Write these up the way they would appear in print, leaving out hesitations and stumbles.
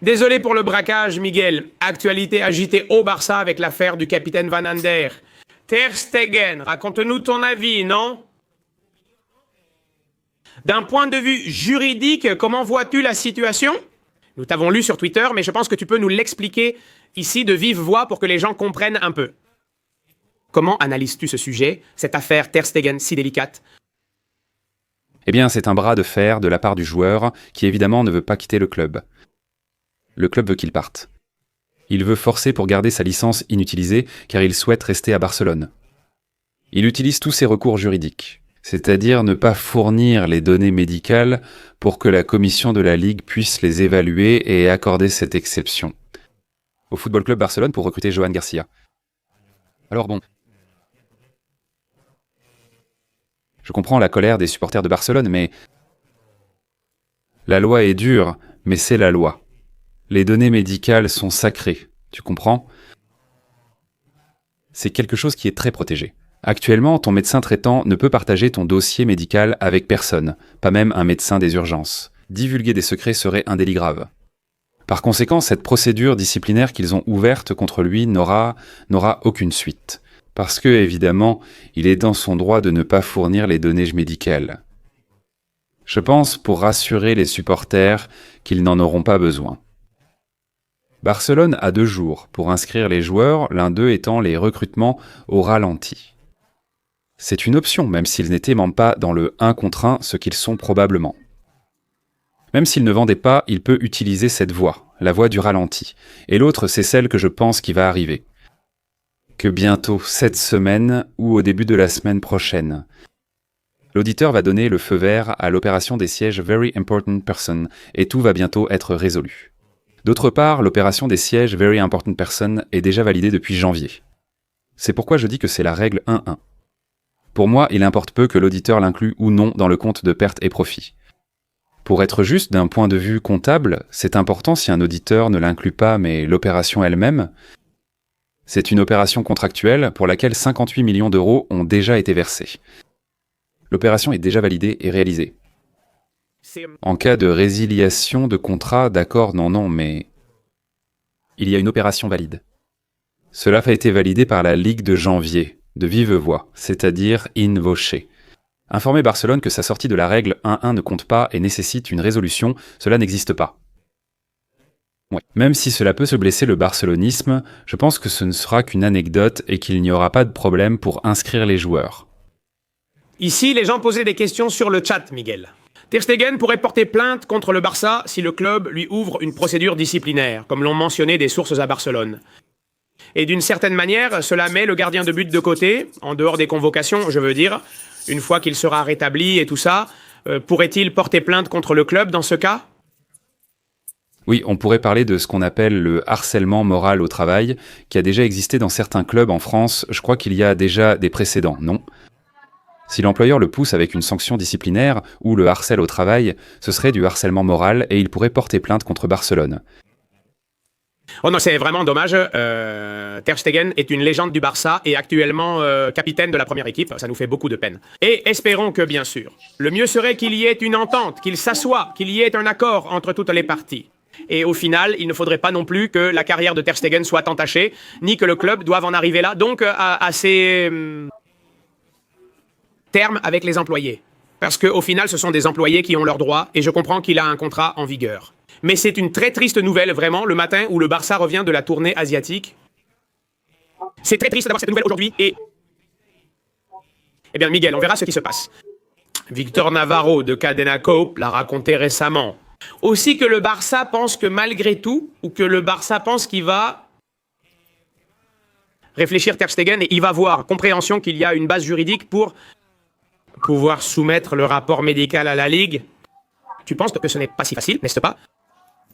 Désolé pour le braquage, Miguel. Actualité agitée au Barça avec l'affaire du capitaine Van Ander. Ter Stegen, raconte-nous ton avis, non? D'un point de vue juridique, comment vois-tu la situation? Nous t'avons lu sur Twitter, mais je pense que tu peux nous l'expliquer ici de vive voix pour que les gens comprennent un peu. Comment analyses-tu ce sujet, cette affaire Ter Stegen si délicate? Eh bien, c'est un bras de fer de la part du joueur qui évidemment ne veut pas quitter le club. Le club veut qu'il parte. Il veut forcer pour garder sa licence inutilisée car il souhaite rester à Barcelone. Il utilise tous ses recours juridiques, c'est-à-dire ne pas fournir les données médicales pour que la commission de la Ligue puisse les évaluer et accorder cette exception. Au Football Club Barcelone pour recruter Johan Garcia. Alors bon, je comprends la colère des supporters de Barcelone, mais la loi est dure, mais c'est la loi. Les données médicales sont sacrées, tu comprends? C'est quelque chose qui est très protégé. Actuellement, ton médecin traitant ne peut partager ton dossier médical avec personne, pas même un médecin des urgences. Divulguer des secrets serait un délit grave. Par conséquent, cette procédure disciplinaire qu'ils ont ouverte contre lui n'aura aucune suite. Parce que, évidemment, il est dans son droit de ne pas fournir les données médicales. Je pense pour rassurer les supporters qu'ils n'en auront pas besoin. Barcelone a 2 jours pour inscrire les joueurs, l'un d'eux étant les recrutements au ralenti. C'est une option, même s'ils n'étaient même pas dans le 1 contre 1, ce qu'ils sont probablement. Même s'il ne vendait pas, il peut utiliser cette voie, la voie du ralenti. Et l'autre, c'est celle que je pense qui va arriver. Que bientôt, cette semaine ou au début de la semaine prochaine, l'auditeur va donner le feu vert à l'opération des sièges Very Important Person et tout va bientôt être résolu. D'autre part, l'opération des sièges Very Important Person est déjà validée depuis janvier. C'est pourquoi je dis que c'est la règle 1-1. Pour moi, il importe peu que l'auditeur l'inclue ou non dans le compte de pertes et profits. Pour être juste d'un point de vue comptable, c'est important si un auditeur ne l'inclut pas mais l'opération elle-même. C'est une opération contractuelle pour laquelle 58 millions d'euros ont déjà été versés. L'opération est déjà validée et réalisée. En cas de résiliation de contrat, d'accord, non, mais il y a une opération valide. Cela a été validé par la Ligue de janvier, de vive voix, c'est-à-dire in voce. Informer Barcelone que sa sortie de la règle 1-1 ne compte pas et nécessite une résolution, cela n'existe pas. Ouais. Même si cela peut se blesser le barcelonisme, je pense que ce ne sera qu'une anecdote et qu'il n'y aura pas de problème pour inscrire les joueurs. Ici, les gens posaient des questions sur le chat, Miguel. Ter Stegen pourrait porter plainte contre le Barça si le club lui ouvre une procédure disciplinaire, comme l'ont mentionné des sources à Barcelone. Et d'une certaine manière, cela met le gardien de but de côté, en dehors des convocations, je veux dire. Une fois qu'il sera rétabli et tout ça, pourrait-il porter plainte contre le club dans ce cas ? Oui, on pourrait parler de ce qu'on appelle le harcèlement moral au travail, qui a déjà existé dans certains clubs en France. Je crois qu'il y a déjà des précédents, non ? Si l'employeur le pousse avec une sanction disciplinaire ou le harcèle au travail, ce serait du harcèlement moral et il pourrait porter plainte contre Barcelone. Oh non, c'est vraiment dommage. Ter Stegen est une légende du Barça et actuellement capitaine de la première équipe. Ça nous fait beaucoup de peine. Et espérons que, bien sûr, le mieux serait qu'il y ait une entente, qu'il s'assoie, qu'il y ait un accord entre toutes les parties. Et au final, il ne faudrait pas non plus que la carrière de Ter Stegen soit entachée, ni que le club doive en arriver là. Donc, à ces termes avec les employés. Parce qu'au final, ce sont des employés qui ont leurs droits, et je comprends qu'il a un contrat en vigueur. Mais c'est une très triste nouvelle, vraiment, le matin où le Barça revient de la tournée asiatique. C'est très triste d'avoir cette nouvelle aujourd'hui, et... Eh bien, Miguel, on verra ce qui se passe. Victor Navarro de Cadena Cope l'a raconté récemment. Aussi que le Barça pense que malgré tout, ou que le Barça pense qu'il va réfléchir Ter Stegen, et il va voir, compréhension qu'il y a une base juridique pour pouvoir soumettre le rapport médical à la Ligue. Tu penses que ce n'est pas si facile, n'est-ce pas ?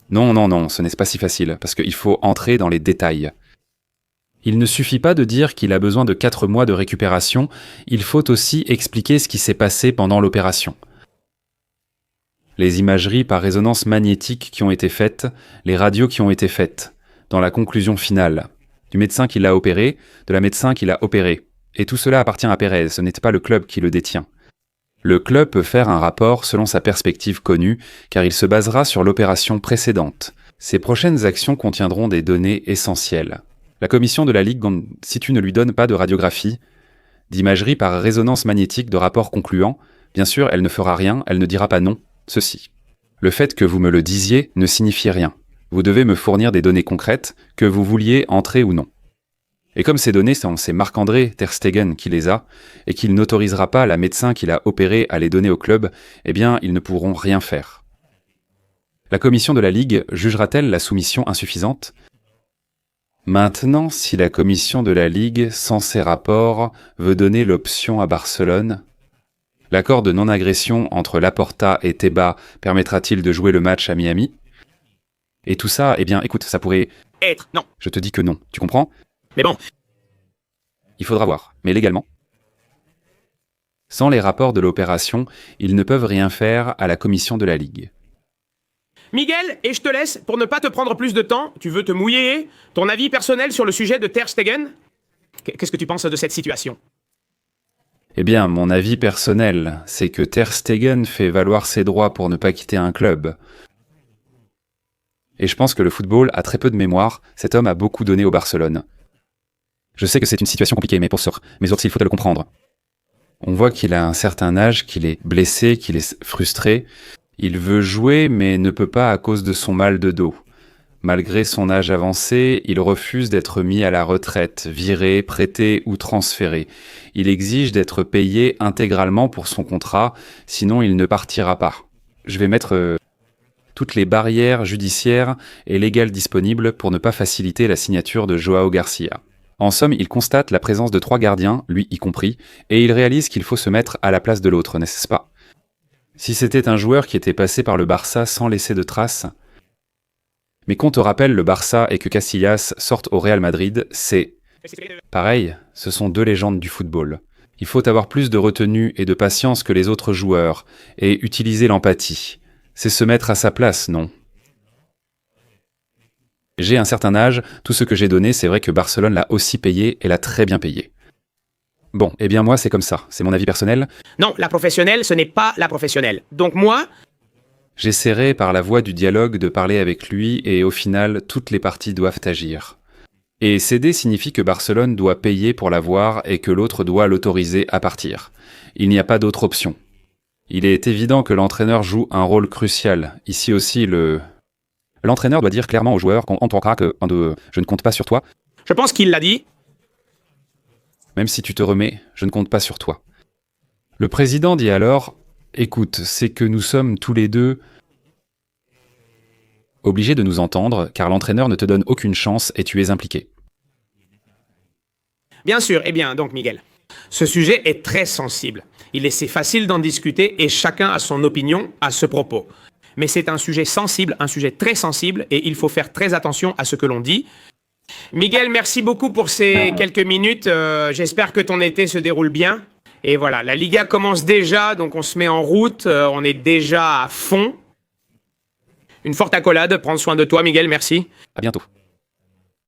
Non, ce n'est pas si facile, parce qu'il faut entrer dans les détails. Il ne suffit pas de dire qu'il a besoin de 4 mois de récupération, il faut aussi expliquer ce qui s'est passé pendant l'opération. Les imageries par résonance magnétique qui ont été faites, les radios qui ont été faites, dans la conclusion finale, du médecin qui l'a opéré, de la médecin qui l'a opéré. Et tout cela appartient à Pérez, ce n'est pas le club qui le détient. Le club peut faire un rapport selon sa perspective connue, car il se basera sur l'opération précédente. Ces prochaines actions contiendront des données essentielles. La commission de la Ligue, si tu ne lui donnes pas de radiographie, d'imagerie par résonance magnétique de rapport concluant, bien sûr, elle ne fera rien, elle ne dira pas non, ceci. Le fait que vous me le disiez ne signifie rien. Vous devez me fournir des données concrètes, que vous vouliez entrer ou non. Et comme ces données, c'est Marc-André Ter Stegen qui les a, et qu'il n'autorisera pas la médecin qui l'a opéré à les donner au club, eh bien, ils ne pourront rien faire. La commission de la Ligue jugera-t-elle la soumission insuffisante ? Maintenant, si la commission de la Ligue, sans ces rapports, veut donner l'option à Barcelone, l'accord de non-agression entre Laporta et Tebas permettra-t-il de jouer le match à Miami ? Et tout ça, eh bien, écoute, ça pourrait... Être, non. Je te dis que non, tu comprends ? Mais bon, Il faudra voir, mais légalement. Sans les rapports de l'opération, ils ne peuvent rien faire à la commission de la Ligue. Miguel, et je te laisse, pour ne pas te prendre plus de temps, tu veux te mouiller, ton avis personnel sur le sujet de Ter Stegen ? Qu'est-ce que tu penses de cette situation ? Eh bien, mon avis personnel, c'est que Ter Stegen fait valoir ses droits pour ne pas quitter un club. Et je pense que le football a très peu de mémoire, cet homme a beaucoup donné au Barcelone. Je sais que c'est une situation compliquée, mais autres, il faut le comprendre. On voit qu'il a un certain âge, qu'il est blessé, qu'il est frustré. Il veut jouer, mais ne peut pas à cause de son mal de dos. Malgré son âge avancé, il refuse d'être mis à la retraite, viré, prêté ou transféré. Il exige d'être payé intégralement pour son contrat, sinon il ne partira pas. Je vais mettre toutes les barrières judiciaires et légales disponibles pour ne pas faciliter la signature de Joao Garcia. En somme, il constate la présence de 3 gardiens, lui y compris, et il réalise qu'il faut se mettre à la place de l'autre, n'est-ce pas ? Si c'était un joueur qui était passé par le Barça sans laisser de traces... Mais qu'on te rappelle le Barça et que Casillas sorte au Real Madrid, c'est... Pareil, ce sont 2 légendes du football. Il faut avoir plus de retenue et de patience que les autres joueurs, et utiliser l'empathie. C'est se mettre à sa place, non ? J'ai un certain âge, tout ce que j'ai donné, c'est vrai que Barcelone l'a aussi payé et l'a très bien payé. Bon, eh bien moi c'est comme ça, c'est mon avis personnel. Non, la professionnelle, ce n'est pas la professionnelle. Donc moi... J'essaierai par la voie du dialogue de parler avec lui et au final, toutes les parties doivent agir. Et céder signifie que Barcelone doit payer pour l'avoir et que l'autre doit l'autoriser à partir. Il n'y a pas d'autre option. Il est évident que l'entraîneur joue un rôle crucial. Ici aussi, l'entraîneur doit dire clairement aux joueurs qu'on entendra que je ne compte pas sur toi. Je pense qu'il l'a dit. Même si tu te remets, je ne compte pas sur toi. Le président dit alors... Écoute, c'est que nous sommes tous les deux obligés de nous entendre, car l'entraîneur ne te donne aucune chance et tu es impliqué. Bien sûr, eh bien, donc Miguel, ce sujet est très sensible. Il est facile d'en discuter et chacun a son opinion à ce propos. Mais c'est un sujet sensible, un sujet très sensible et il faut faire très attention à ce que l'on dit. Miguel, merci beaucoup pour ces quelques minutes. J'espère que ton été se déroule bien. Et voilà, la Liga commence déjà, donc on se met en route, on est déjà à fond. Une forte accolade, prends soin de toi Miguel, merci. À bientôt.